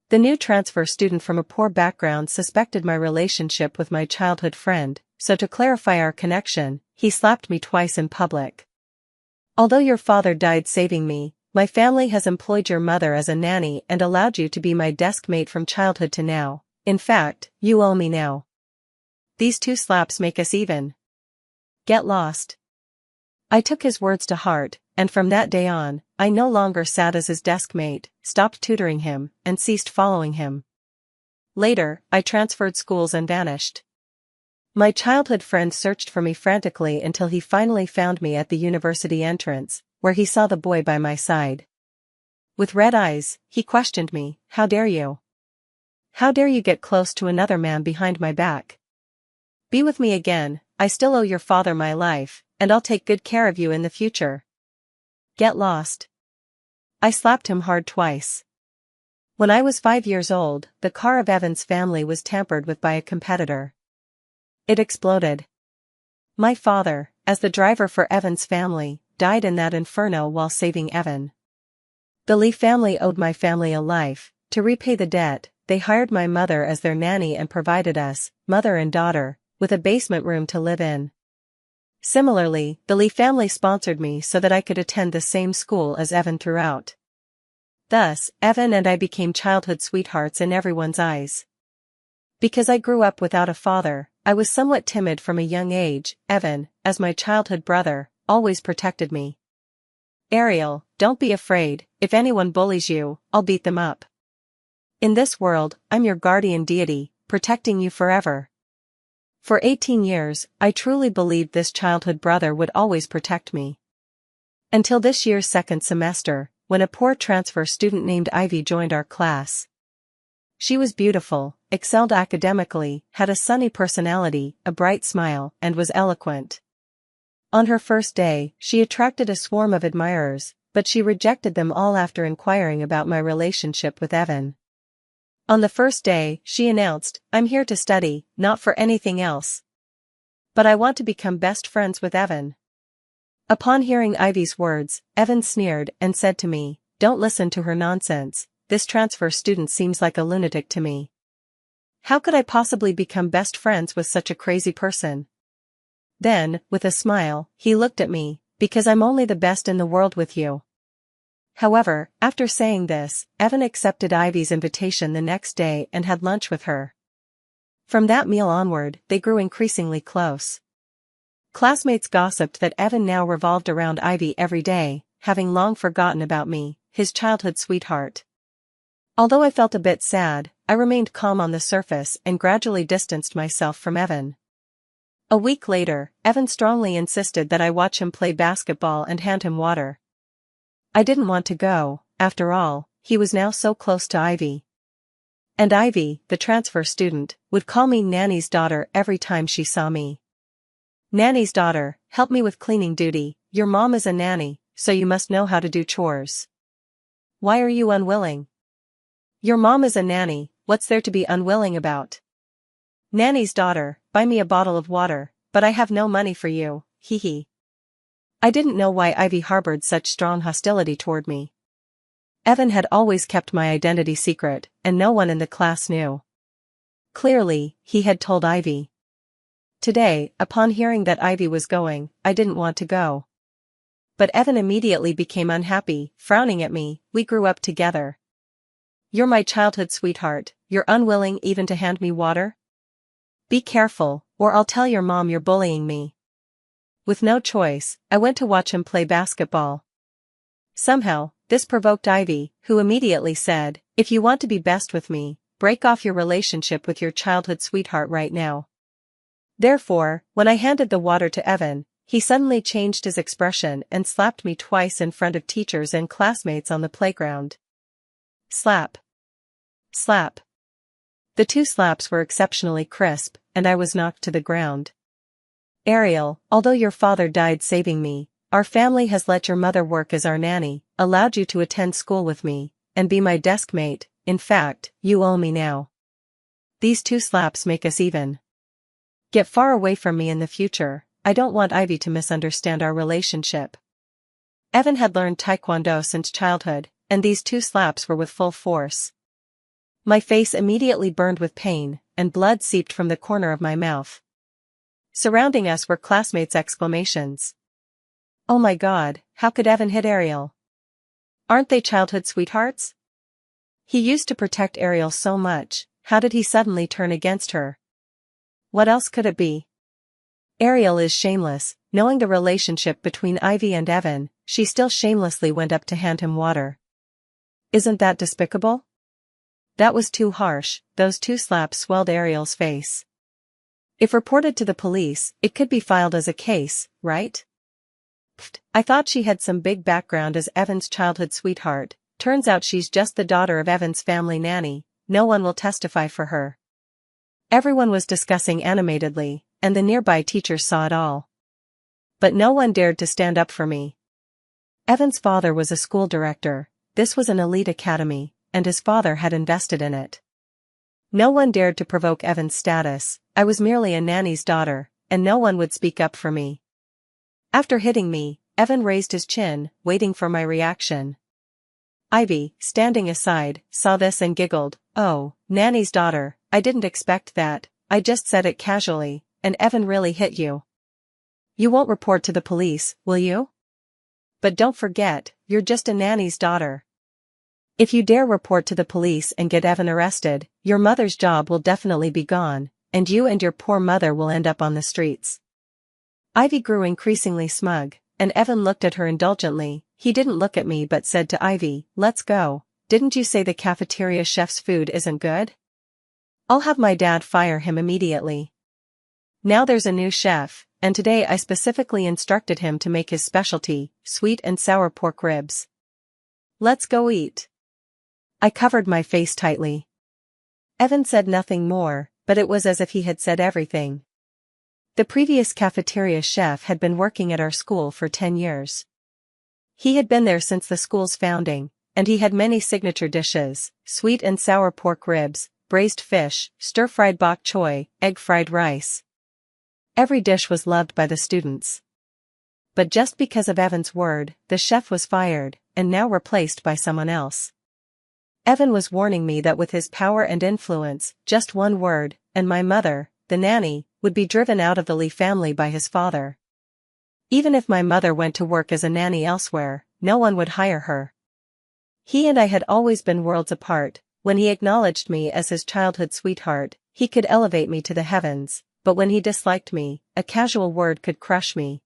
The new transfer student from a poor background suspected my relationship with my childhood friend, so to clarify our connection, he slapped me twice in public. Although your father died saving me, my family has employed your mother as a nanny and allowed you to be my desk mate from childhood to now. In fact, you owe me now. These 2 slaps make us even. Get lost. I took his words to heart, and from that day on, I no longer sat as his desk mate, stopped tutoring him, and ceased following him. Later, I transferred schools and vanished. My childhood friend searched for me frantically until he finally found me at the university entrance, where he saw the boy by my side. With red eyes, he questioned me, "How dare you? How dare you get close to another man behind my back? Be with me again, I still owe your father my life, and I'll take good care of you in the future. Get lost." I slapped him hard twice. When I was 5 years old, the car of Evan's family was tampered with by a competitor. It exploded. My father, as the driver for Evan's family, died in that inferno while saving Evan. The Lee family owed my family a life. To repay the debt, they hired my mother as their nanny and provided us, mother and daughter, with a basement room to live in. Similarly, the Lee family sponsored me so that I could attend the same school as Evan throughout. Thus, Evan and I became childhood sweethearts in everyone's eyes. Because I grew up without a father, I was somewhat timid from a young age. Evan, as my childhood brother, always protected me. "Ariel, don't be afraid, if anyone bullies you, I'll beat them up. In this world, I'm your guardian deity, protecting you forever." For 18 years, I truly believed this childhood brother would always protect me. Until this year's second semester, when a poor transfer student named Ivy joined our class. She was beautiful, excelled academically, had a sunny personality, a bright smile, and was eloquent. On her first day, she attracted a swarm of admirers, but she rejected them all after inquiring about my relationship with Evan. On the first day, she announced, "I'm here to study, not for anything else. But I want to become best friends with Evan." Upon hearing Ivy's words, Evan sneered and said to me, "Don't listen to her nonsense, this transfer student seems like a lunatic to me. How could I possibly become best friends with such a crazy person?" Then, with a smile, he looked at me, "Because I'm only the best in the world with you." However, after saying this, Evan accepted Ivy's invitation the next day and had lunch with her. From that meal onward, they grew increasingly close. Classmates gossiped that Evan now revolved around Ivy every day, having long forgotten about me, his childhood sweetheart. Although I felt a bit sad, I remained calm on the surface and gradually distanced myself from Evan. A week later, Evan strongly insisted that I watch him play basketball and hand him water. I didn't want to go, after all, he was now so close to Ivy. And Ivy, the transfer student, would call me Nanny's daughter every time she saw me. "Nanny's daughter, help me with cleaning duty, your mom is a nanny, so you must know how to do chores. Why are you unwilling? Your mom is a nanny, what's there to be unwilling about? Nanny's daughter, buy me a bottle of water, but I have no money for you, hee hee." I didn't know why Ivy harbored such strong hostility toward me. Evan had always kept my identity secret, and no one in the class knew. Clearly, he had told Ivy. Today, upon hearing that Ivy was going, I didn't want to go. But Evan immediately became unhappy, frowning at me. "We grew up together. You're my childhood sweetheart, you're unwilling even to hand me water? Be careful, or I'll tell your mom you're bullying me." With no choice, I went to watch him play basketball. Somehow, this provoked Ivy, who immediately said, "If you want to be best with me, break off your relationship with your childhood sweetheart right now." Therefore, when I handed the water to Evan, he suddenly changed his expression and slapped me twice in front of teachers and classmates on the playground. Slap. Slap. The 2 slaps were exceptionally crisp, and I was knocked to the ground. "Ariel, although your father died saving me, our family has let your mother work as our nanny, allowed you to attend school with me, and be my desk mate. In fact, you owe me now. These 2 slaps make us even. Get far away from me in the future, I don't want Ivy to misunderstand our relationship." Evan had learned Taekwondo since childhood, and these 2 slaps were with full force. My face immediately burned with pain, and blood seeped from the corner of my mouth. Surrounding us were classmates' exclamations. "Oh my God, how could Evan hit Ariel? Aren't they childhood sweethearts? He used to protect Ariel so much, how did he suddenly turn against her? What else could it be?" Ariel is shameless. Knowing the relationship between Ivy and Evan, she still shamelessly went up to hand him water. Isn't that despicable? That was too harsh. Those 2 slaps swelled Ariel's face. If reported to the police, it could be filed as a case, right? Pfft, I thought she had some big background as Evan's childhood sweetheart. Turns out she's just the daughter of Evan's family nanny. No one will testify for her. Everyone was discussing animatedly, and the nearby teachers saw it all. But no one dared to stand up for me. Evan's father was a school director. This was an elite academy, and his father had invested in it. No one dared to provoke Evan's status. I was merely a nanny's daughter, and no one would speak up for me. After hitting me, Evan raised his chin, waiting for my reaction. Ivy, standing aside, saw this and giggled. "Oh, nanny's daughter, I didn't expect that. I just said it casually, and Evan really hit you. You won't report to the police, will you? But don't forget, you're just a nanny's daughter. If you dare report to the police and get Evan arrested, your mother's job will definitely be gone, and you and your poor mother will end up on the streets." Ivy grew increasingly smug, and Evan looked at her indulgently. He didn't look at me but said to Ivy, "Let's go. Didn't you say the cafeteria chef's food isn't good? I'll have my dad fire him immediately. Now there's a new chef, and today I specifically instructed him to make his specialty, sweet and sour pork ribs. Let's go eat." I covered my face tightly. Evan said nothing more, but it was as if he had said everything. The previous cafeteria chef had been working at our school for 10 years. He had been there since the school's founding, and he had many signature dishes: sweet and sour pork ribs, braised fish, stir-fried bok choy, egg-fried rice. Every dish was loved by the students. But just because of Evan's word, the chef was fired, and now replaced by someone else. Evan was warning me that with his power and influence, just one word, and my mother, the nanny, would be driven out of the Lee family by his father. Even if my mother went to work as a nanny elsewhere, no one would hire her. He and I had always been worlds apart. When he acknowledged me as his childhood sweetheart, he could elevate me to the heavens, but when he disliked me, a casual word could crush me.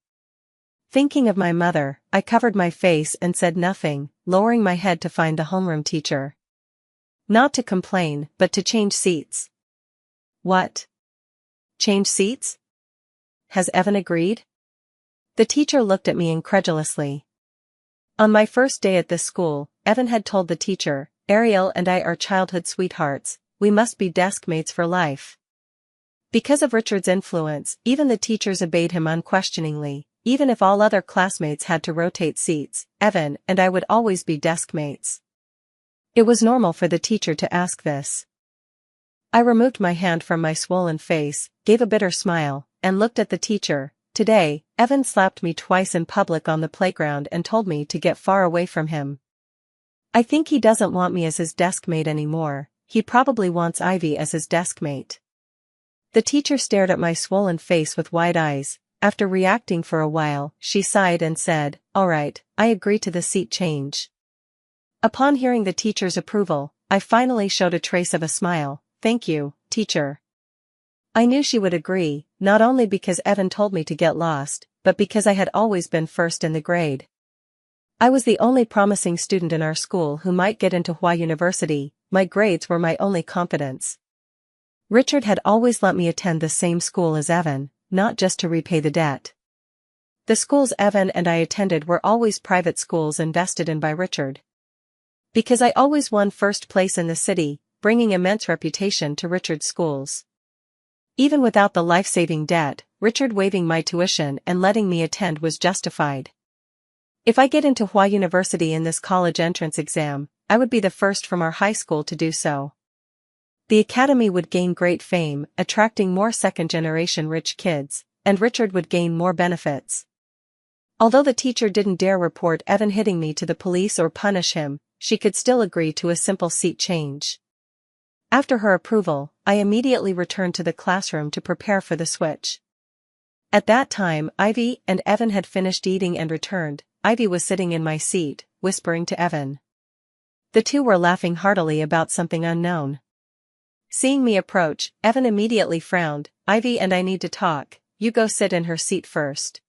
Thinking of my mother, I covered my face and said nothing, lowering my head to find the homeroom teacher. Not to complain, but to change seats. What? Change seats? Has Evan agreed? The teacher looked at me incredulously. On my first day at this school, Evan had told the teacher, "Ariel and I are childhood sweethearts, we must be desk mates for life." Because of Richard's influence, even the teachers obeyed him unquestioningly. Even if all other classmates had to rotate seats, Evan and I would always be desk mates. It was normal for the teacher to ask this. I removed my hand from my swollen face, gave a bitter smile, and looked at the teacher. Today, Evan slapped me twice in public on the playground and told me to get far away from him. I think he doesn't want me as his desk mate anymore. He probably wants Ivy as his desk mate. The teacher stared at my swollen face with wide eyes. After reacting for a while, she sighed and said, "All right, I agree to the seat change." Upon hearing the teacher's approval, I finally showed a trace of a smile. "Thank you, teacher." I knew she would agree, not only because Evan told me to get lost, but because I had always been first in the grade. I was the only promising student in our school who might get into Hua University. My grades were my only confidence. Richard had always let me attend the same school as Evan, not just to repay the debt. The schools Evan and I attended were always private schools invested in by Richard. Because I always won first place in the city, bringing immense reputation to Richard's schools. Even without the life-saving debt, Richard waiving my tuition and letting me attend was justified. If I get into Hua University in this college entrance exam, I would be the first from our high school to do so. The academy would gain great fame, attracting more second-generation rich kids, and Richard would gain more benefits. Although the teacher didn't dare report Evan hitting me to the police or punish him, she could still agree to a simple seat change. After her approval, I immediately returned to the classroom to prepare for the switch. At that time, Ivy and Evan had finished eating and returned. Ivy was sitting in my seat, whispering to Evan. The two were laughing heartily about something unknown. Seeing me approach, Evan immediately frowned. Ivy and I need to talk, you go sit in her seat first.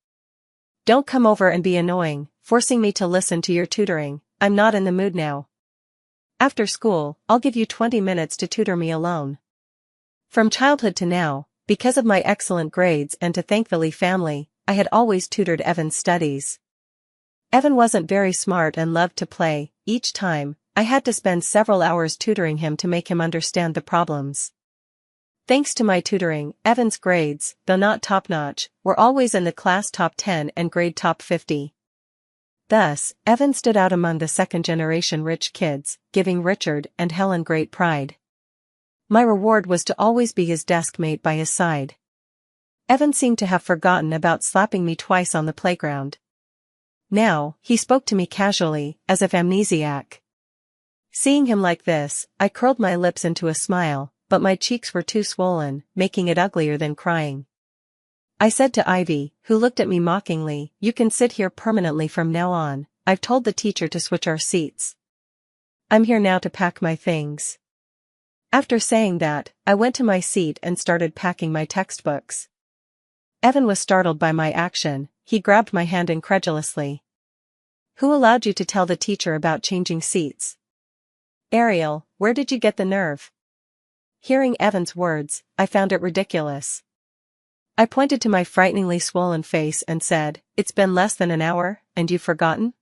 Don't come over and be annoying, forcing me to listen to your tutoring, I'm not in the mood now. After school, I'll give you 20 minutes to tutor me alone. From childhood to now, because of my excellent grades and to thank the Lee family, I had always tutored Evan's studies. Evan wasn't very smart and loved to play. Each time, I had to spend several hours tutoring him to make him understand the problems. Thanks to my tutoring, Evan's grades, though not top-notch, were always in the class top 10 and grade top 50. Thus, Evan stood out among the second-generation rich kids, giving Richard and Helen great pride. My reward was to always be his desk mate by his side. Evan seemed to have forgotten about slapping me twice on the playground. Now, he spoke to me casually, as if amnesiac. Seeing him like this, I curled my lips into a smile, but my cheeks were too swollen, making it uglier than crying. I said to Ivy, who looked at me mockingly, you can sit here permanently from now on, I've told the teacher to switch our seats. I'm here now to pack my things. After saying that, I went to my seat and started packing my textbooks. Evan was startled by my action, he grabbed my hand incredulously. Who allowed you to tell the teacher about changing seats? Ariel, where did you get the nerve? Hearing Evan's words, I found it ridiculous. I pointed to my frighteningly swollen face and said, it's been less than an hour, and you've forgotten?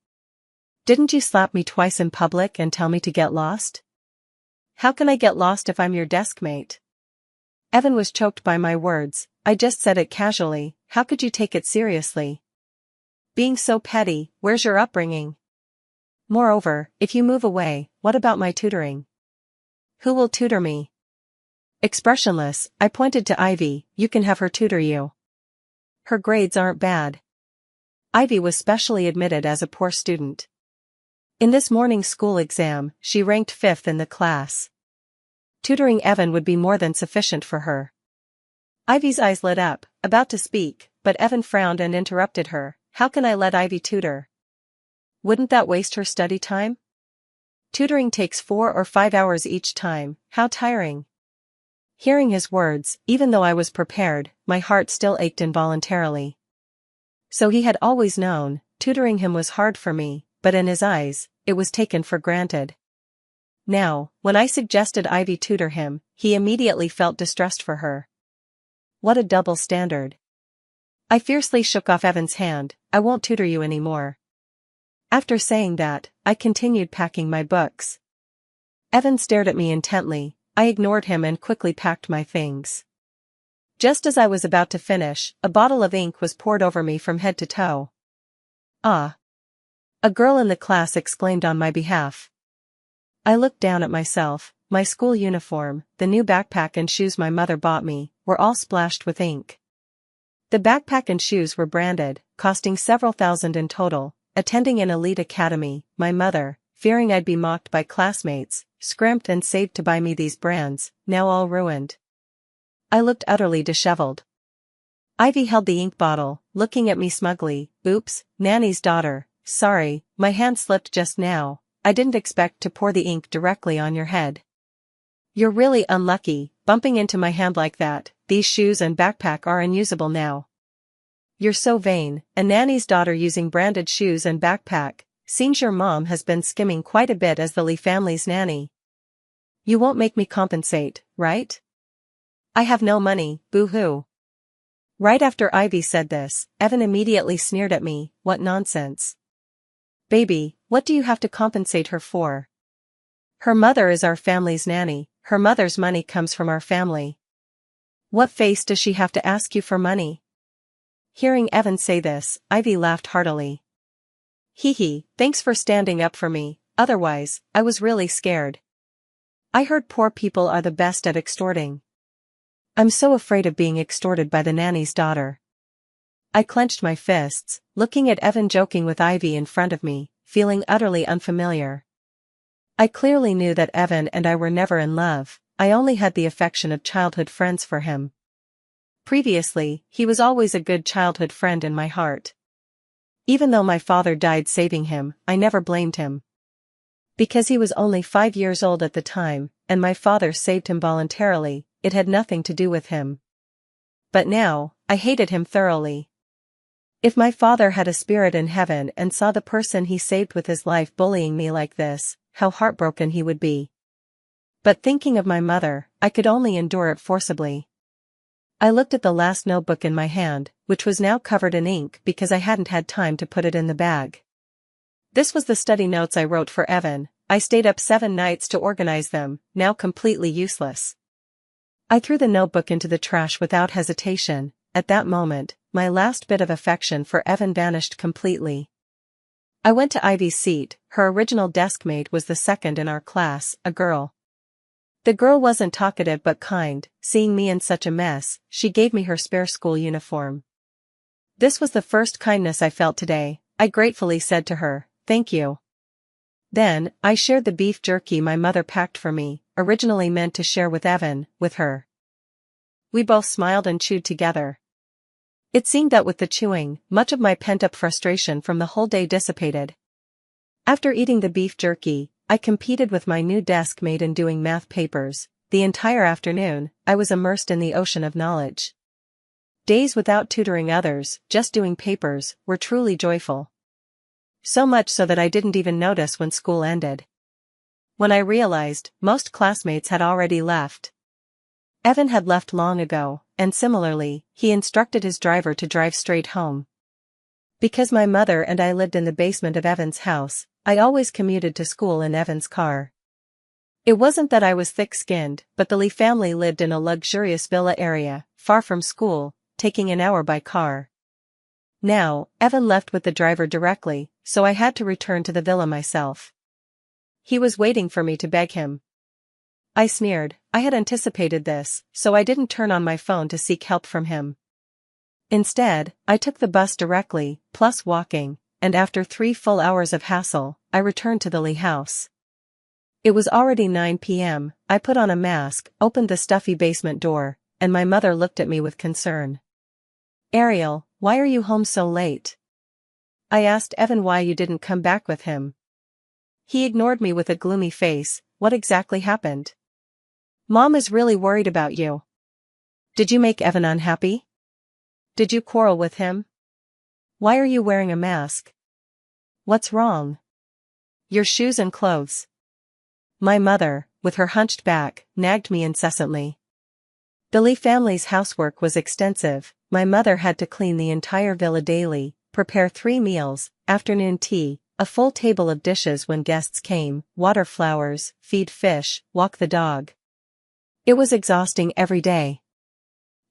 Didn't you slap me twice in public and tell me to get lost? How can I get lost if I'm your desk mate? Evan was choked by my words. I just said it casually, how could you take it seriously? Being so petty, where's your upbringing? Moreover, if you move away, what about my tutoring? Who will tutor me? Expressionless, I pointed to Ivy, you can have her tutor you. Her grades aren't bad. Ivy was specially admitted as a poor student. In this morning's school exam, she ranked 5th in the class. Tutoring Evan would be more than sufficient for her. Ivy's eyes lit up, about to speak, but Evan frowned and interrupted her. How can I let Ivy tutor? Wouldn't that waste her study time? Tutoring takes 4 or 5 hours each time, how tiring. Hearing his words, even though I was prepared, my heart still ached involuntarily. So he had always known, tutoring him was hard for me, but in his eyes, it was taken for granted. Now, when I suggested Ivy tutor him, he immediately felt distressed for her. What a double standard. I fiercely shook off Evan's hand, I won't tutor you anymore. After saying that, I continued packing my books. Evan stared at me intently, I ignored him and quickly packed my things. Just as I was about to finish, a bottle of ink was poured over me from head to toe. Ah! A girl in the class exclaimed on my behalf. I looked down at myself, my school uniform, the new backpack and shoes my mother bought me, were all splashed with ink. The backpack and shoes were branded, costing several thousand in total. Attending an elite academy, my mother, fearing I'd be mocked by classmates, scrimped and saved to buy me these brands, now all ruined. I looked utterly disheveled. Ivy held the ink bottle, looking at me smugly. Oops, Nanny's daughter, sorry, my hand slipped just now, I didn't expect to pour the ink directly on your head. You're really unlucky, bumping into my hand like that, these shoes and backpack are unusable now. You're so vain, a nanny's daughter using branded shoes and backpack, seems your mom has been skimming quite a bit as the Lee family's nanny. You won't make me compensate, right? I have no money, boo-hoo. Right after Ivy said this, Evan immediately sneered at me, what nonsense. Baby, what do you have to compensate her for? Her mother is our family's nanny, her mother's money comes from our family. What face does she have to ask you for money? Hearing Evan say this, Ivy laughed heartily. Hee hee, thanks for standing up for me, otherwise, I was really scared. I heard poor people are the best at extorting. I'm so afraid of being extorted by the nanny's daughter. I clenched my fists, looking at Evan joking with Ivy in front of me, feeling utterly unfamiliar. I clearly knew that Evan and I were never in love, I only had the affection of childhood friends for him. Previously, he was always a good childhood friend in my heart. Even though my father died saving him, I never blamed him. Because he was only 5 years old at the time, and my father saved him voluntarily, it had nothing to do with him. But now, I hated him thoroughly. If my father had a spirit in heaven and saw the person he saved with his life bullying me like this, how heartbroken he would be. But thinking of my mother, I could only endure it forcibly. I looked at the last notebook in my hand, which was now covered in ink because I hadn't had time to put it in the bag. This was the study notes I wrote for Evan. I stayed up 7 nights to organize them, now completely useless. I threw the notebook into the trash without hesitation. At that moment, my last bit of affection for Evan vanished completely. I went to Ivy's seat. Her original deskmate was the second in our class, a girl. The girl wasn't talkative but kind. Seeing me in such a mess, she gave me her spare school uniform. This was the first kindness I felt today. I gratefully said to her, "Thank you." Then, I shared the beef jerky my mother packed for me, originally meant to share with Evan, with her. We both smiled and chewed together. It seemed that with the chewing, much of my pent-up frustration from the whole day dissipated. After eating the beef jerky, I competed with my new desk mate in doing math papers. The entire afternoon, I was immersed in the ocean of knowledge. Days without tutoring others, just doing papers, were truly joyful. So much so that I didn't even notice when school ended. When I realized, most classmates had already left. Evan had left long ago, and similarly, he instructed his driver to drive straight home. Because my mother and I lived in the basement of Evan's house, I always commuted to school in Evan's car. It wasn't that I was thick-skinned, but the Lee family lived in a luxurious villa area, far from school, taking an hour by car. Now, Evan left with the driver directly, so I had to return to the villa myself. He was waiting for me to beg him. I sneered. I had anticipated this, so I didn't turn on my phone to seek help from him. Instead, I took the bus directly, plus walking, and after 3 full hours of hassle, I returned to the Lee house. It was already 9 p.m., I put on a mask, opened the stuffy basement door, and my mother looked at me with concern. "Ariel, why are you home so late?" I asked Evan why you didn't come back with him. He ignored me with a gloomy face. What exactly happened? "Mom is really worried about you." "Did you make Evan unhappy? Did you quarrel with him? Why are you wearing a mask? What's wrong?" "Your shoes and clothes." My mother, with her hunched back, nagged me incessantly. The Lee family's housework was extensive. My mother had to clean the entire villa daily, prepare 3 meals, afternoon tea, a full table of dishes when guests came, water flowers, feed fish, walk the dog. It was exhausting every day.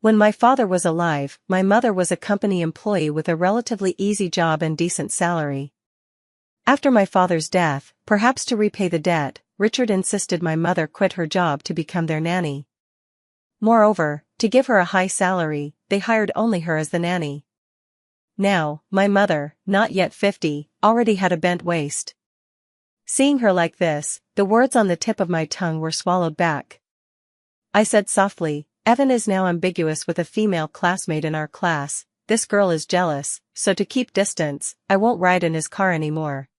When my father was alive, my mother was a company employee with a relatively easy job and decent salary. After my father's death, perhaps to repay the debt, Richard insisted my mother quit her job to become their nanny. Moreover, to give her a high salary, they hired only her as the nanny. Now, my mother, not yet 50, already had a bent waist. Seeing her like this, the words on the tip of my tongue were swallowed back. I said softly, "Evan is now ambiguous with a female classmate in our class. This girl is jealous, so to keep distance, I won't ride in his car anymore.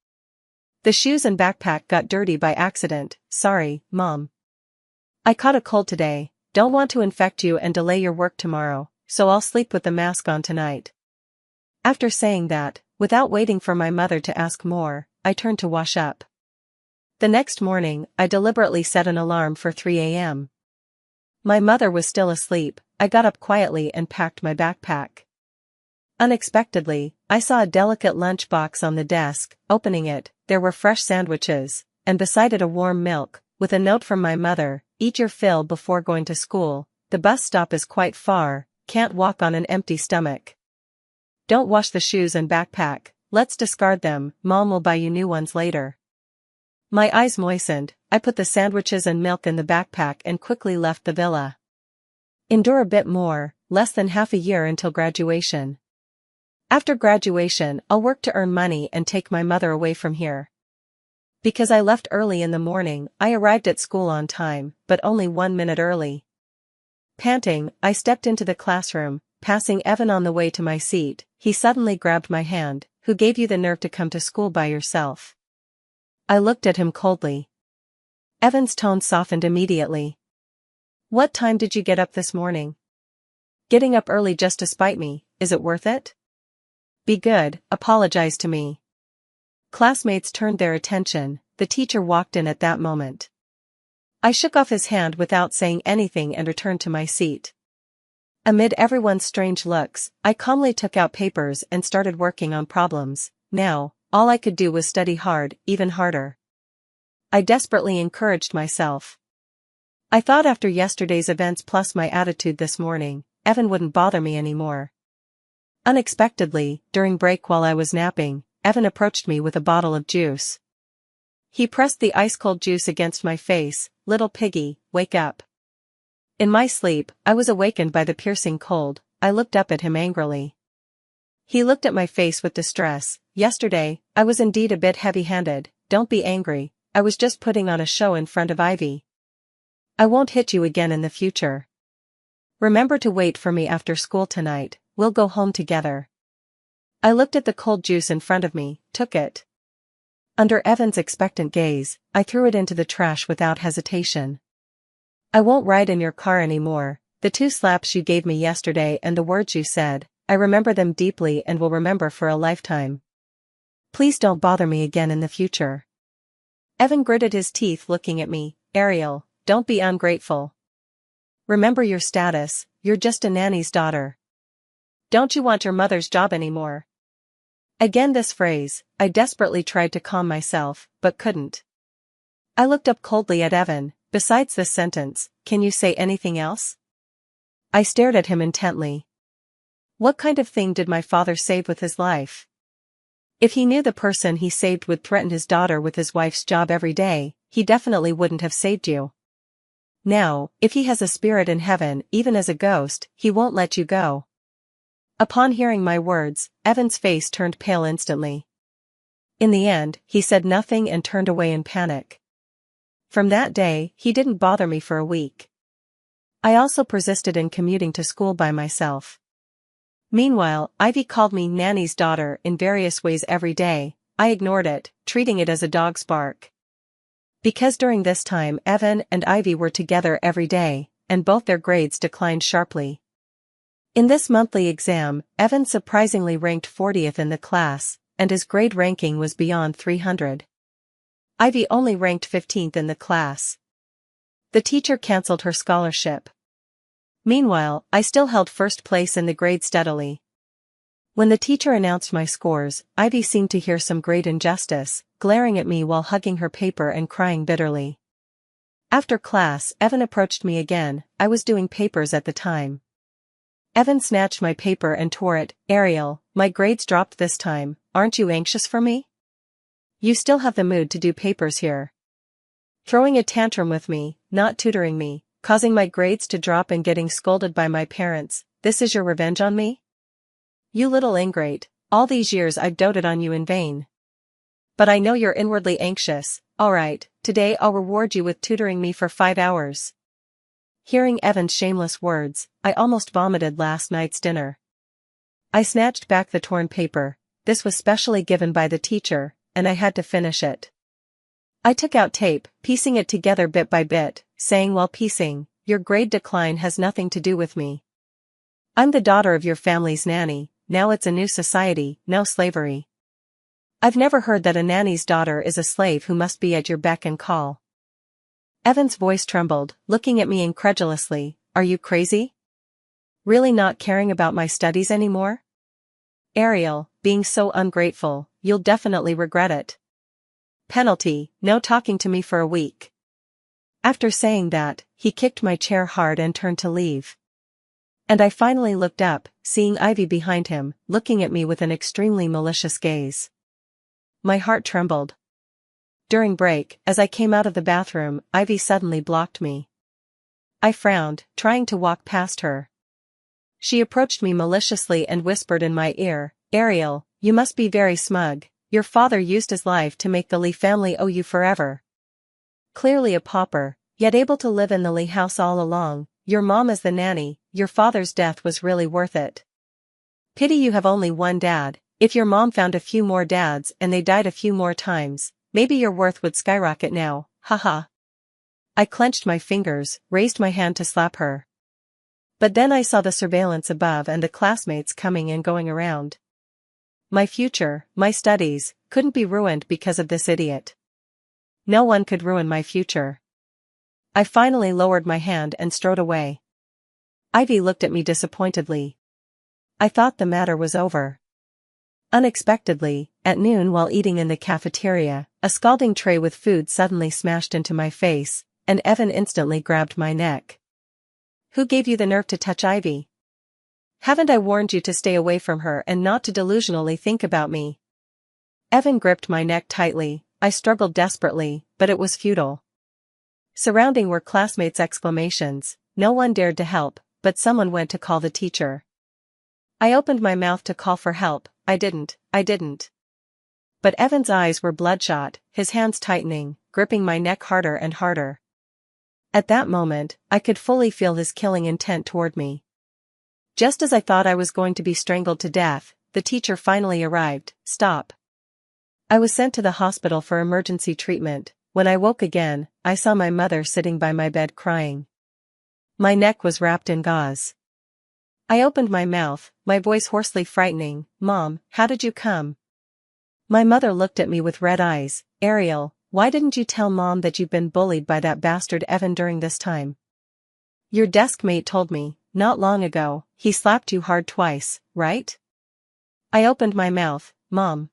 The shoes and backpack got dirty by accident, sorry, Mom. I caught a cold today, don't want to infect you and delay your work tomorrow, so I'll sleep with the mask on tonight." After saying that, without waiting for my mother to ask more, I turned to wash up. The next morning, I deliberately set an alarm for 3 a.m. My mother was still asleep. I got up quietly and packed my backpack. Unexpectedly, I saw a delicate lunch box on the desk. Opening it, there were fresh sandwiches, and beside it a warm milk, with a note from my mother, "Eat your fill before going to school, the bus stop is quite far, can't walk on an empty stomach. Don't wash the shoes and backpack, let's discard them, Mom will buy you new ones later." My eyes moistened. I put the sandwiches and milk in the backpack and quickly left the villa. Endure a bit more, less than half a year until graduation. After graduation, I'll work to earn money and take my mother away from here. Because I left early in the morning, I arrived at school on time, but only 1 minute early. Panting, I stepped into the classroom, passing Evan on the way to my seat. He suddenly grabbed my hand. Who gave you the nerve to come to school by yourself? I looked at him coldly. Evan's tone softened immediately. What time did you get up this morning? Getting up early just to spite me, is it worth it? Be good, apologize to me. Classmates turned their attention. The teacher walked in at that moment. I shook off his hand without saying anything and returned to my seat. Amid everyone's strange looks, I calmly took out papers and started working on problems. Now, all I could do was study hard, even harder. I desperately encouraged myself. I thought after yesterday's events plus my attitude this morning, Evan wouldn't bother me anymore. Unexpectedly, during break while I was napping, Evan approached me with a bottle of juice. He pressed the ice-cold juice against my face. Little piggy, wake up. In my sleep, I was awakened by the piercing cold. I looked up at him angrily. He looked at my face with distress. Yesterday, I was indeed a bit heavy-handed. Don't be angry, I was just putting on a show in front of Ivy. I won't hit you again in the future. Remember to wait for me after school tonight, we'll go home together. I looked at the cold juice in front of me, took it. Under Evan's expectant gaze, I threw it into the trash without hesitation. I won't ride in your car anymore. The 2 slaps you gave me yesterday and the words you said, I remember them deeply and will remember for a lifetime. Please don't bother me again in the future. Evan gritted his teeth looking at me. Ariel, don't be ungrateful. Remember your status, you're just a nanny's daughter. Don't you want your mother's job anymore? Again this phrase. I desperately tried to calm myself, but couldn't. I looked up coldly at Evan. Besides this sentence, can you say anything else? I stared at him intently. What kind of thing did my father save with his life? If he knew the person he saved would threaten his daughter with his wife's job every day, he definitely wouldn't have saved you. Now, if he has a spirit in heaven, even as a ghost, he won't let you go. Upon hearing my words, Evan's face turned pale instantly. In the end, he said nothing and turned away in panic. From that day, he didn't bother me for a week. I also persisted in commuting to school by myself. Meanwhile, Ivy called me nanny's daughter in various ways every day. I ignored it, treating it as a dog's bark. Because during this time Evan and Ivy were together every day, and both their grades declined sharply. In this monthly exam, Evan surprisingly ranked 40th in the class, and his grade ranking was beyond 300. Ivy only ranked 15th in the class. The teacher cancelled her scholarship. Meanwhile, I still held first place in the grade steadily. When the teacher announced my scores, Ivy seemed to hear some great injustice, glaring at me while hugging her paper and crying bitterly. After class, Evan approached me again. I was doing papers at the time. Evan snatched my paper and tore it. Ariel, my grades dropped this time, aren't you anxious for me? You still have the mood to do papers here. Throwing a tantrum with me, not tutoring me, causing my grades to drop and getting scolded by my parents, this is your revenge on me? You little ingrate, all these years I've doted on you in vain. But I know you're inwardly anxious. Alright, today I'll reward you with tutoring me for 5 hours. Hearing Evan's shameless words, I almost vomited last night's dinner. I snatched back the torn paper. This was specially given by the teacher, and I had to finish it. I took out tape, piecing it together bit by bit, saying while piecing, your grade decline has nothing to do with me. I'm the daughter of your family's nanny, now it's a new society, no slavery. I've never heard that a nanny's daughter is a slave who must be at your beck and call. Evan's voice trembled, looking at me incredulously. Are you crazy? Really not caring about my studies anymore? Ariel, being so ungrateful, you'll definitely regret it. Penalty, no talking to me for a week. After saying that, he kicked my chair hard and turned to leave. And I finally looked up, seeing Ivy behind him, looking at me with an extremely malicious gaze. My heart trembled. During break, as I came out of the bathroom, Ivy suddenly blocked me. I frowned, trying to walk past her. She approached me maliciously and whispered in my ear, Ariel, you must be very smug. Your father used his life to make the Lee family owe you forever. Clearly a pauper, yet able to live in the Lee house all along, your mom as the nanny, your father's death was really worth it. Pity you have only one dad. If your mom found a few more dads and they died a few more times, maybe your worth would skyrocket now, haha. I clenched my fingers, raised my hand to slap her. But then I saw the surveillance above and the classmates coming and going around. My future, my studies, couldn't be ruined because of this idiot. No one could ruin my future. I finally lowered my hand and strode away. Ivy looked at me disappointedly. I thought the matter was over. Unexpectedly, at noon while eating in the cafeteria, a scalding tray with food suddenly smashed into my face, and Evan instantly grabbed my neck. Who gave you the nerve to touch Ivy? Haven't I warned you to stay away from her and not to delusionally think about me? Evan gripped my neck tightly. I struggled desperately, but it was futile. Surrounding were classmates' exclamations. No one dared to help, but someone went to call the teacher. I opened my mouth to call for help. I didn't. But Evan's eyes were bloodshot, his hands tightening, gripping my neck harder and harder. At that moment, I could fully feel his killing intent toward me. Just as I thought I was going to be strangled to death, the teacher finally arrived. Stop. I was sent to the hospital for emergency treatment. When I woke again, I saw my mother sitting by my bed crying. My neck was wrapped in gauze. I opened my mouth, my voice hoarsely frightening. Mom, how did you come? My mother looked at me with red eyes. Ariel, why didn't you tell Mom that you've been bullied by that bastard Evan during this time? Your desk mate told me, not long ago, he slapped you hard twice, right? I opened my mouth. Mom.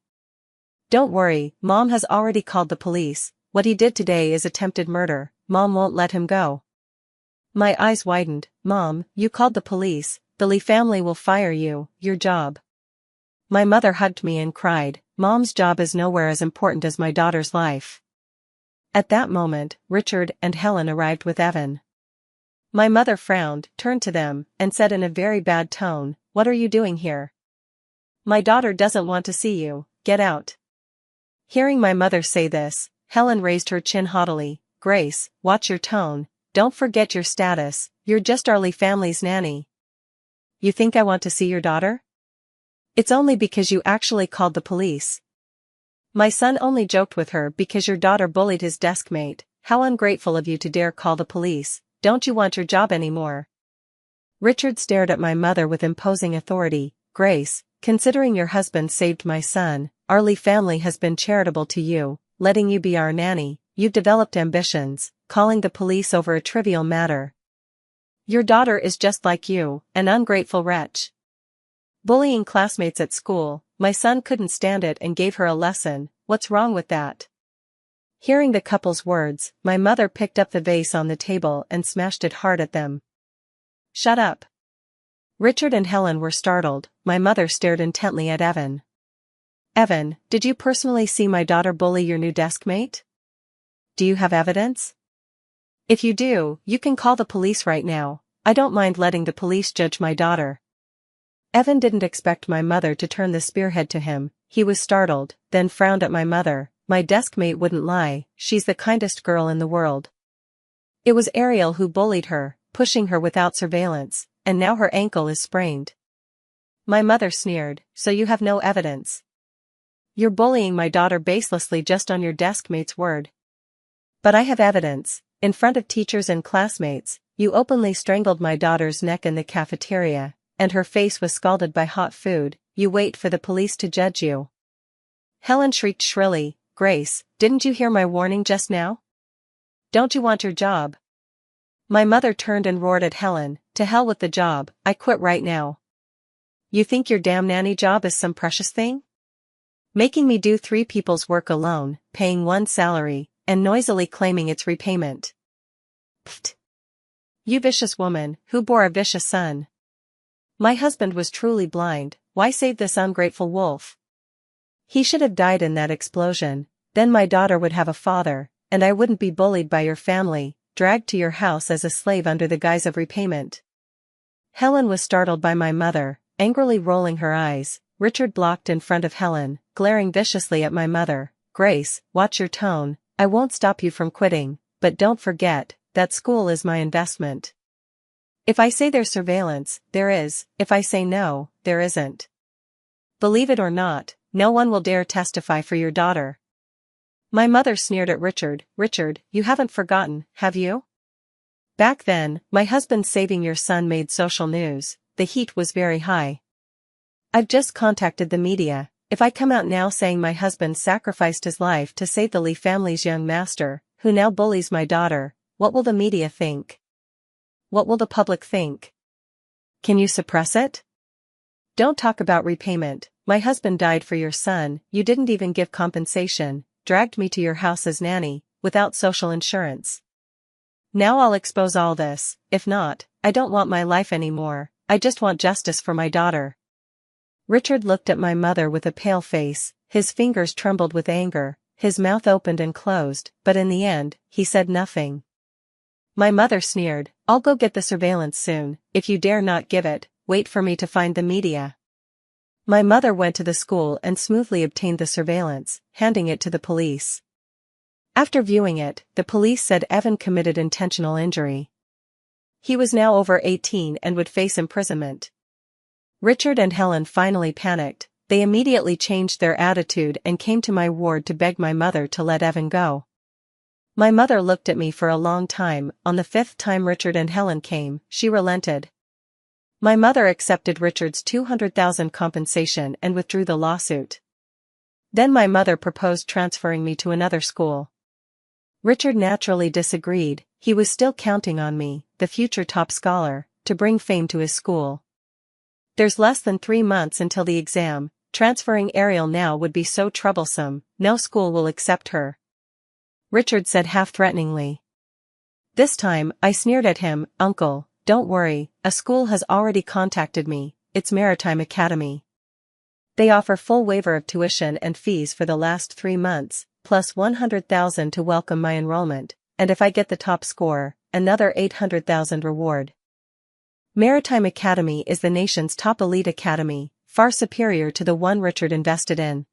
Don't worry, Mom has already called the police. What he did today is attempted murder. Mom won't let him go. My eyes widened. Mom, you called the police. The Lee family will fire you, your job. My mother hugged me and cried, Mom's job is nowhere as important as my daughter's life. At that moment, Richard and Helen arrived with Evan. My mother frowned, turned to them, and said in a very bad tone, What are you doing here? My daughter doesn't want to see you, get out. Hearing my mother say this, Helen raised her chin haughtily. Grace, watch your tone, don't forget your status, you're just our Lee family's nanny. You think I want to see your daughter? It's only because you actually called the police. My son only joked with her because your daughter bullied his desk mate. How ungrateful of you to dare call the police. Don't you want your job anymore? Richard stared at my mother with imposing authority. Grace, considering your husband saved my son, our Lee family has been charitable to you, letting you be our nanny. You've developed ambitions, calling the police over a trivial matter. Your daughter is just like you, an ungrateful wretch. Bullying classmates at school, my son couldn't stand it and gave her a lesson. What's wrong with that? Hearing the couple's words, my mother picked up the vase on the table and smashed it hard at them. Shut up. Richard and Helen were startled. My mother stared intently at Evan. Evan, did you personally see my daughter bully your new desk mate? Do you have evidence? If you do, you can call the police right now. I don't mind letting the police judge my daughter. Evan didn't expect my mother to turn the spearhead to him. He was startled, then frowned at my mother. My desk mate wouldn't lie, she's the kindest girl in the world. It was Ariel who bullied her, pushing her without surveillance, and now her ankle is sprained. My mother sneered, so you have no evidence. You're bullying my daughter baselessly just on your desk mate's word. But I have evidence. In front of teachers and classmates, you openly strangled my daughter's neck in the cafeteria, and her face was scalded by hot food. You wait for the police to judge you. Helen shrieked shrilly. Grace, didn't you hear my warning just now? Don't you want your job? My mother turned and roared at Helen. To hell with the job, I quit right now. You think your damn nanny job is some precious thing? Making me do 3 people's work alone, paying 1 salary, and noisily claiming its repayment. Pfft. You vicious woman, who bore a vicious son. My husband was truly blind. Why save this ungrateful wolf? He should have died in that explosion. Then my daughter would have a father, and I wouldn't be bullied by your family, dragged to your house as a slave under the guise of repayment. Helen was startled by my mother, angrily rolling her eyes. Richard blocked in front of Helen, glaring viciously at my mother. Grace, watch your tone. I won't stop you from quitting, but don't forget, that school is my investment. If I say there's surveillance, there is. If I say no, there isn't. Believe it or not, no one will dare testify for your daughter. My mother sneered at Richard. Richard, you haven't forgotten, have you? Back then, my husband saving your son made social news. The heat was very high. I've just contacted the media. If I come out now saying my husband sacrificed his life to save the Lee family's young master, who now bullies my daughter, what will the media think? What will the public think? Can you suppress it? Don't talk about repayment. My husband died for your son, you didn't even give compensation, dragged me to your house as nanny, without social insurance. Now I'll expose all this. If not, I don't want my life anymore, I just want justice for my daughter. Richard looked at my mother with a pale face, his fingers trembled with anger, his mouth opened and closed, but in the end, he said nothing. My mother sneered, I'll go get the surveillance soon, if you dare not give it, wait for me to find the media. My mother went to the school and smoothly obtained the surveillance, handing it to the police. After viewing it, the police said Evan committed intentional injury. He was now over 18 and would face imprisonment. Richard and Helen finally panicked. They immediately changed their attitude and came to my ward to beg my mother to let Evan go. My mother looked at me for a long time. On the 5th time Richard and Helen came, she relented. My mother accepted Richard's $200,000 compensation and withdrew the lawsuit. Then my mother proposed transferring me to another school. Richard naturally disagreed. He was still counting on me, the future top scholar, to bring fame to his school. There's less than 3 months until the exam. Transferring Ariel now would be so troublesome, no school will accept her. Richard said half threateningly. This time, I sneered at him. Uncle, don't worry, a school has already contacted me, it's Maritime Academy. They offer full waiver of tuition and fees for the last 3 months, plus $100,000 to welcome my enrollment, and if I get the top score, another $800,000 reward. Maritime Academy is the nation's top elite academy, far superior to the one Richard invested in.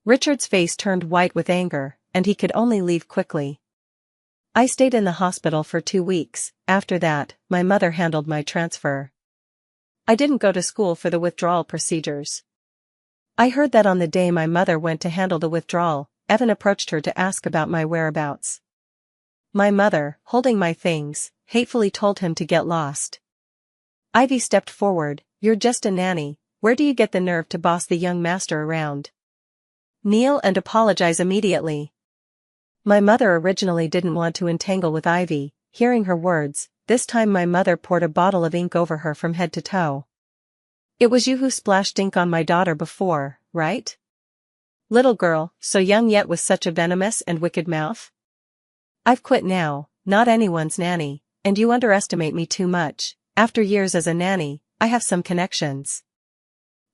Richard's face turned white with anger, and he could only leave quickly. I stayed in the hospital for 2 weeks. After that, my mother handled my transfer. I didn't go to school for the withdrawal procedures. I heard that on the day my mother went to handle the withdrawal, Evan approached her to ask about my whereabouts. My mother, holding my things, hatefully told him to get lost. Ivy stepped forward. You're just a nanny, where do you get the nerve to boss the young master around? Kneel and apologize immediately. My mother originally didn't want to entangle with Ivy. Hearing her words, this time my mother poured a bottle of ink over her from head to toe. It was you who splashed ink on my daughter before, right? Little girl, so young yet with such a venomous and wicked mouth? I've quit now, not anyone's nanny, and you underestimate me too much. After years as a nanny, I have some connections.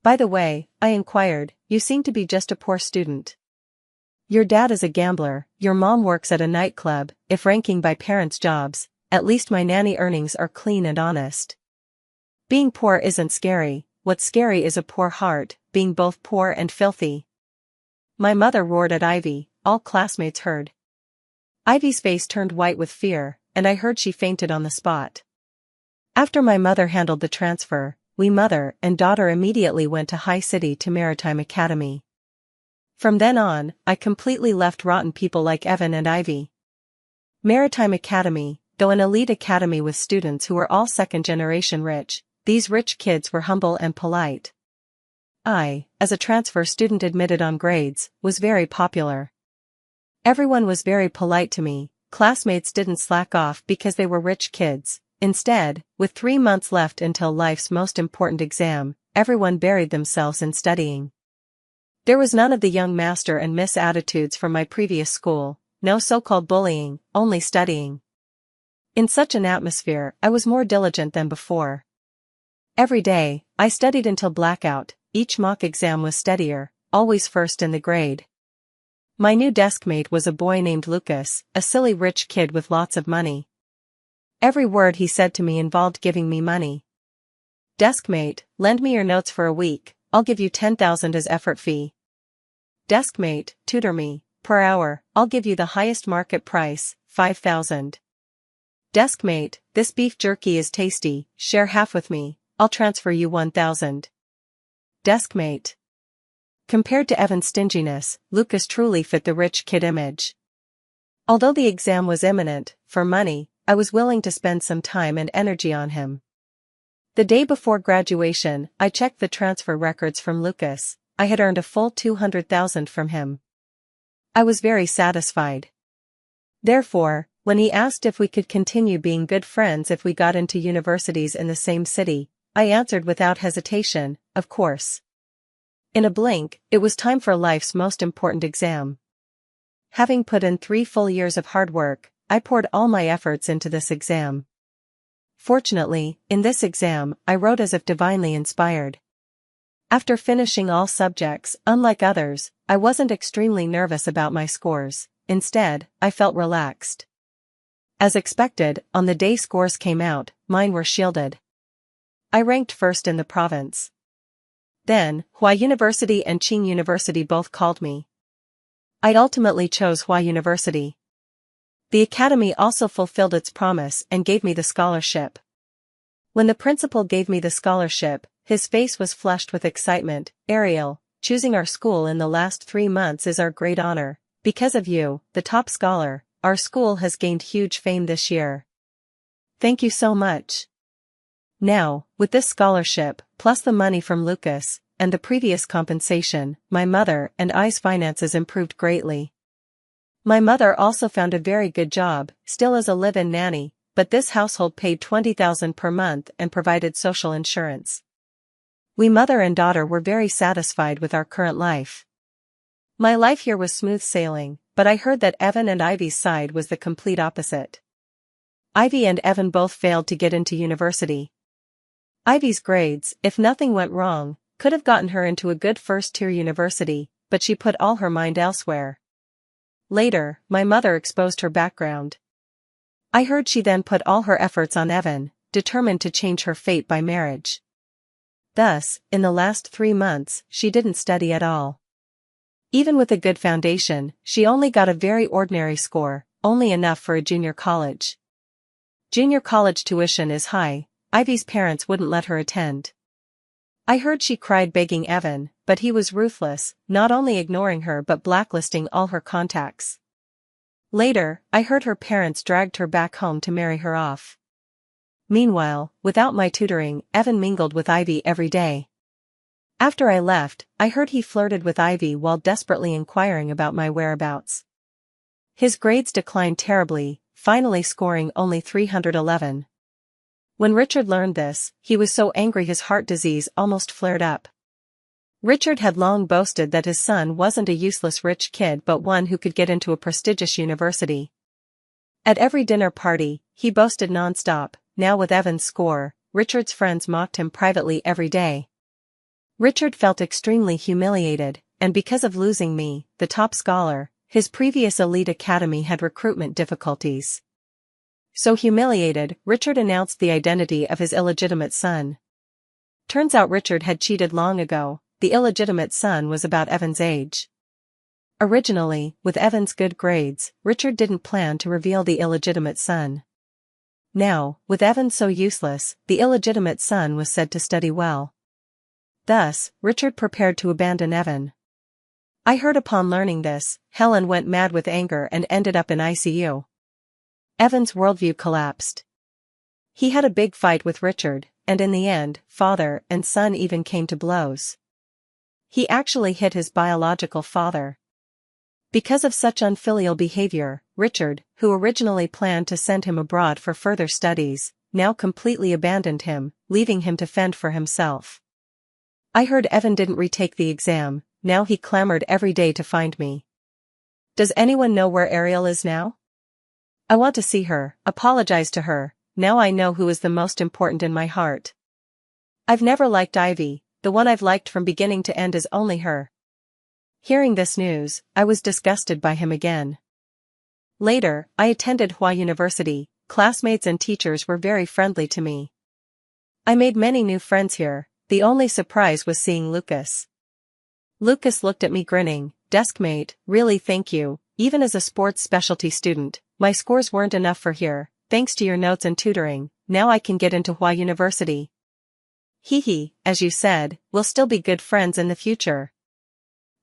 By the way, I inquired, you seem to be just a poor student. Your dad is a gambler, your mom works at a nightclub. If ranking by parents' jobs, at least my nanny earnings are clean and honest. Being poor isn't scary, what's scary is a poor heart, being both poor and filthy. My mother roared at Ivy, all classmates heard. Ivy's face turned white with fear, and I heard she fainted on the spot. After my mother handled the transfer, we mother and daughter immediately went to High City to Maritime Academy. From then on, I completely left rotten people like Evan and Ivy. Maritime Academy, though an elite academy with students who were all second-generation rich, these rich kids were humble and polite. I, as a transfer student admitted on grades, was very popular. Everyone was very polite to me, classmates didn't slack off because they were rich kids. Instead, with 3 months left until life's most important exam, everyone buried themselves in studying. There was none of the young master and miss attitudes from my previous school, no so-called bullying, only studying. In such an atmosphere, I was more diligent than before. Every day, I studied until blackout, each mock exam was steadier, always first in the grade. My new deskmate was a boy named Lucas, a silly rich kid with lots of money. Every word he said to me involved giving me money. Deskmate, lend me your notes for a week, I'll give you 10,000 as effort fee. Deskmate, tutor me, per hour, I'll give you the highest market price, 5,000. Deskmate, this beef jerky is tasty, share half with me, I'll transfer you 1,000. Deskmate. Compared to Evan's stinginess, Lucas truly fit the rich kid image. Although the exam was imminent, for money, I was willing to spend some time and energy on him. The day before graduation, I checked the transfer records from Lucas. I had earned a full 200,000 from him. I was very satisfied. Therefore, when he asked if we could continue being good friends if we got into universities in the same city, I answered without hesitation, of course. In a blink, it was time for life's most important exam. Having put in 3 full years of hard work, I poured all my efforts into this exam. Fortunately, in this exam, I wrote as if divinely inspired. After finishing all subjects, unlike others, I wasn't extremely nervous about my scores. Instead, I felt relaxed. As expected, on the day scores came out, mine were shielded. I ranked first in the province. Then, Hua University and Qing University both called me. I ultimately chose Hua University. The academy also fulfilled its promise and gave me the scholarship. When the principal gave me the scholarship, his face was flushed with excitement. Ariel, choosing our school in the last 3 months is our great honor. Because of you, the top scholar, our school has gained huge fame this year. Thank you so much. Now, with this scholarship, plus the money from Lucas, and the previous compensation, my mother and I's finances improved greatly. My mother also found a very good job, still as a live-in nanny, but this household paid 20,000 per month and provided social insurance. We mother and daughter were very satisfied with our current life. My life here was smooth sailing, but I heard that Evan and Ivy's side was the complete opposite. Ivy and Evan both failed to get into university. Ivy's grades, if nothing went wrong, could have gotten her into a good first-tier university, but she put all her mind elsewhere. Later, my mother exposed her background. I heard she then put all her efforts on Evan, determined to change her fate by marriage. Thus, in the last 3 months, she didn't study at all. Even with a good foundation, she only got a very ordinary score, only enough for a junior college. Junior college tuition is high. Ivy's parents wouldn't let her attend. I heard she cried begging Evan, but he was ruthless, not only ignoring her but blacklisting all her contacts. Later, I heard her parents dragged her back home to marry her off. Meanwhile, without my tutoring, Evan mingled with Ivy every day. After I left, I heard he flirted with Ivy while desperately inquiring about my whereabouts. His grades declined terribly, finally scoring only 311. When Richard learned this, he was so angry his heart disease almost flared up. Richard had long boasted that his son wasn't a useless rich kid but one who could get into a prestigious university. At every dinner party, he boasted non-stop. Now with Evan's score, Richard's friends mocked him privately every day. Richard felt extremely humiliated, and because of losing me, the top scholar, his previous elite academy had recruitment difficulties. So humiliated, Richard announced the identity of his illegitimate son. Turns out Richard had cheated long ago. The illegitimate son was about Evan's age. Originally, with Evan's good grades, Richard didn't plan to reveal the illegitimate son. Now, with Evan so useless, the illegitimate son was said to study well. Thus, Richard prepared to abandon Evan. I heard upon learning this, Helen went mad with anger and ended up in ICU. Evan's worldview collapsed. He had a big fight with Richard, and in the end, father and son even came to blows. He actually hit his biological father. Because of such unfilial behavior, Richard, who originally planned to send him abroad for further studies, now completely abandoned him, leaving him to fend for himself. I heard Evan didn't retake the exam. Now he clamored every day to find me. Does anyone know where Ariel is now? I want to see her, apologize to her. Now I know who is the most important in my heart. I've never liked Ivy, the one I've liked from beginning to end is only her. Hearing this news, I was disgusted by him again. Later, I attended Hua University. Classmates and teachers were very friendly to me. I made many new friends here. The only surprise was seeing Lucas. Lucas looked at me grinning. Deskmate, really thank you. Even as a sports specialty student, my scores weren't enough for here. Thanks to your notes and tutoring, now I can get into Y University. Hee, as you said, we'll still be good friends in the future.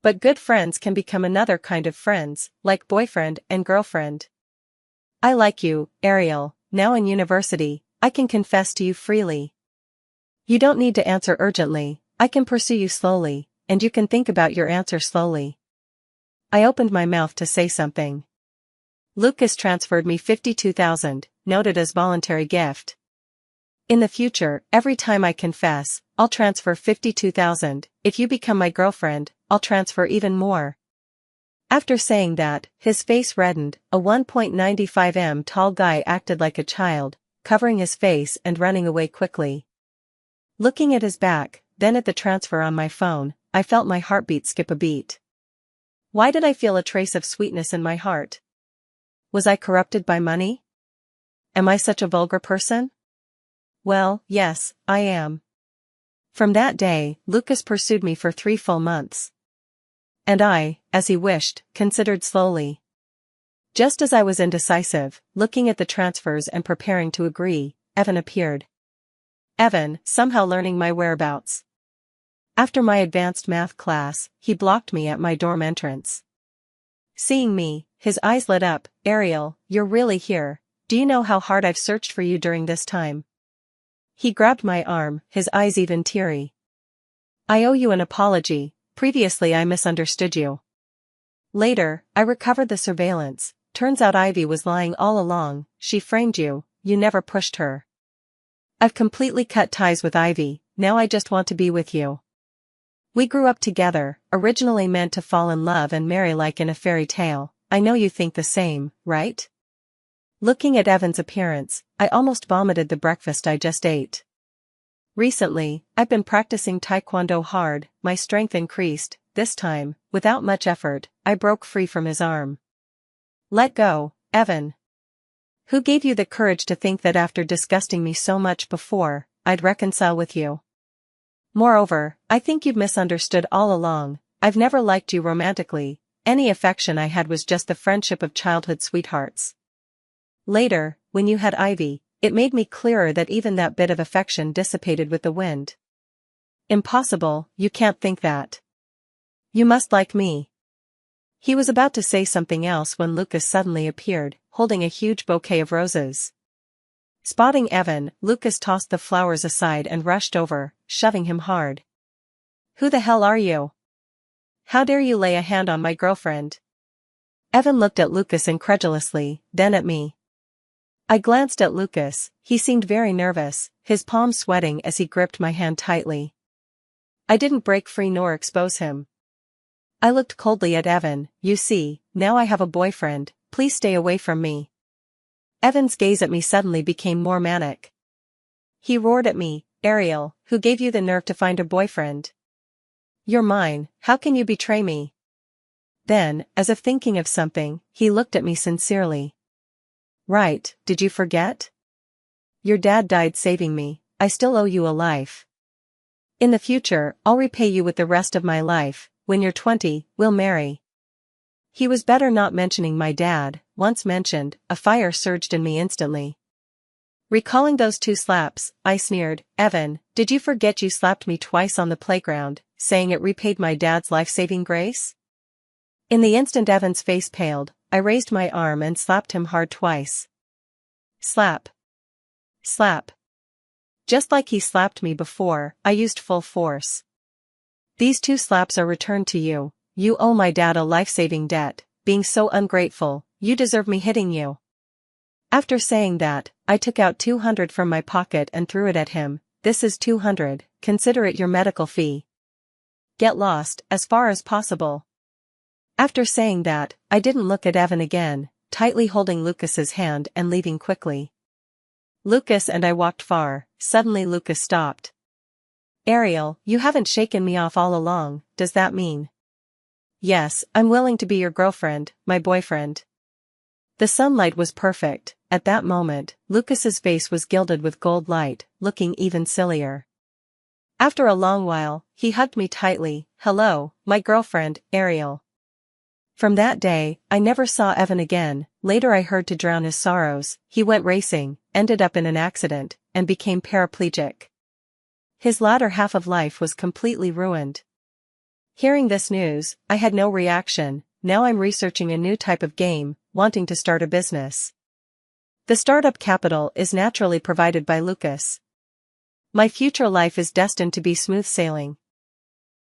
But good friends can become another kind of friends, like boyfriend and girlfriend. I like you, Ariel. Now in university, I can confess to you freely. You don't need to answer urgently, I can pursue you slowly, and you can think about your answer slowly. I opened my mouth to say something. Lucas transferred me 52,000, noted as voluntary gift. In the future, every time I confess, I'll transfer 52,000, if you become my girlfriend, I'll transfer even more. After saying that, his face reddened. A 1.95 m tall guy acted like a child, covering his face and running away quickly. Looking at his back, then at the transfer on my phone, I felt my heartbeat skip a beat. Why did I feel a trace of sweetness in my heart? Was I corrupted by money? Am I such a vulgar person? Well, yes, I am. From that day, Lucas pursued me for 3 full months. And I, as he wished, considered slowly. Just as I was indecisive, looking at the transfers and preparing to agree, Evan appeared. Evan, somehow learning my whereabouts. After my advanced math class, he blocked me at my dorm entrance. Seeing me, his eyes lit up. Ariel, you're really here. Do you know how hard I've searched for you during this time? He grabbed my arm, his eyes even teary. I owe you an apology. Previously I misunderstood you. Later, I recovered the surveillance. Turns out Ivy was lying all along. She framed you. You never pushed her. I've completely cut ties with Ivy. Now I just want to be with you. We grew up together, originally meant to fall in love and marry like in a fairy tale. I know you think the same, right? Looking at Evan's appearance, I almost vomited the breakfast I just ate. Recently, I've been practicing taekwondo hard. My strength increased. This time, without much effort, I broke free from his arm. Let go, Evan. Who gave you the courage to think that after disgusting me so much before, I'd reconcile with you? Moreover, I think you've misunderstood all along. I've never liked you romantically. Any affection I had was just the friendship of childhood sweethearts. Later, when you had Ivy, it made me clearer that even that bit of affection dissipated with the wind. Impossible, you can't think that. You must like me. He was about to say something else when Lucas suddenly appeared, holding a huge bouquet of roses. Spotting Evan, Lucas tossed the flowers aside and rushed over, shoving him hard. Who the hell are you? How dare you lay a hand on my girlfriend? Evan looked at Lucas incredulously, then at me. I glanced at Lucas. He seemed very nervous, his palms sweating as he gripped my hand tightly. I didn't break free nor expose him. I looked coldly at Evan. You see, now I have a boyfriend, please stay away from me. Evan's gaze at me suddenly became more manic. He roared at me, Ariel, who gave you the nerve to find a boyfriend? You're mine, how can you betray me? Then, as if thinking of something, he looked at me sincerely. Right, did you forget? Your dad died saving me. I still owe you a life. In the future, I'll repay you with the rest of my life. When you're 20, we'll marry. He was better not mentioning my dad. Once mentioned, a fire surged in me instantly. Recalling those 2 slaps, I sneered, Evan, did you forget you slapped me twice on the playground, saying it repaid my dad's life-saving grace? In the instant Evan's face paled, I raised my arm and slapped him hard twice. Slap. Slap. Just like he slapped me before, I used full force. These 2 slaps are returned to you. You owe my dad a life-saving debt. Being so ungrateful, you deserve me hitting you. After saying that, I took out 200 from my pocket and threw it at him. This is 200, consider it your medical fee. Get lost, as far as possible. After saying that, I didn't look at Evan again, tightly holding Lucas's hand and leaving quickly. Lucas and I walked far. Suddenly Lucas stopped. Ariel, you haven't shaken me off all along, does that mean? Yes, I'm willing to be your girlfriend, my boyfriend. The sunlight was perfect. At that moment, Lucas's face was gilded with gold light, looking even sillier. After a long while, he hugged me tightly. "Hello, my girlfriend, Ariel." From that day, I never saw Evan again. Later I heard to drown his sorrows, he went racing, ended up in an accident, and became paraplegic. His latter half of life was completely ruined. Hearing this news, I had no reaction. Now I'm researching a new type of game, wanting to start a business. The startup capital is naturally provided by Lucas. My future life is destined to be smooth sailing.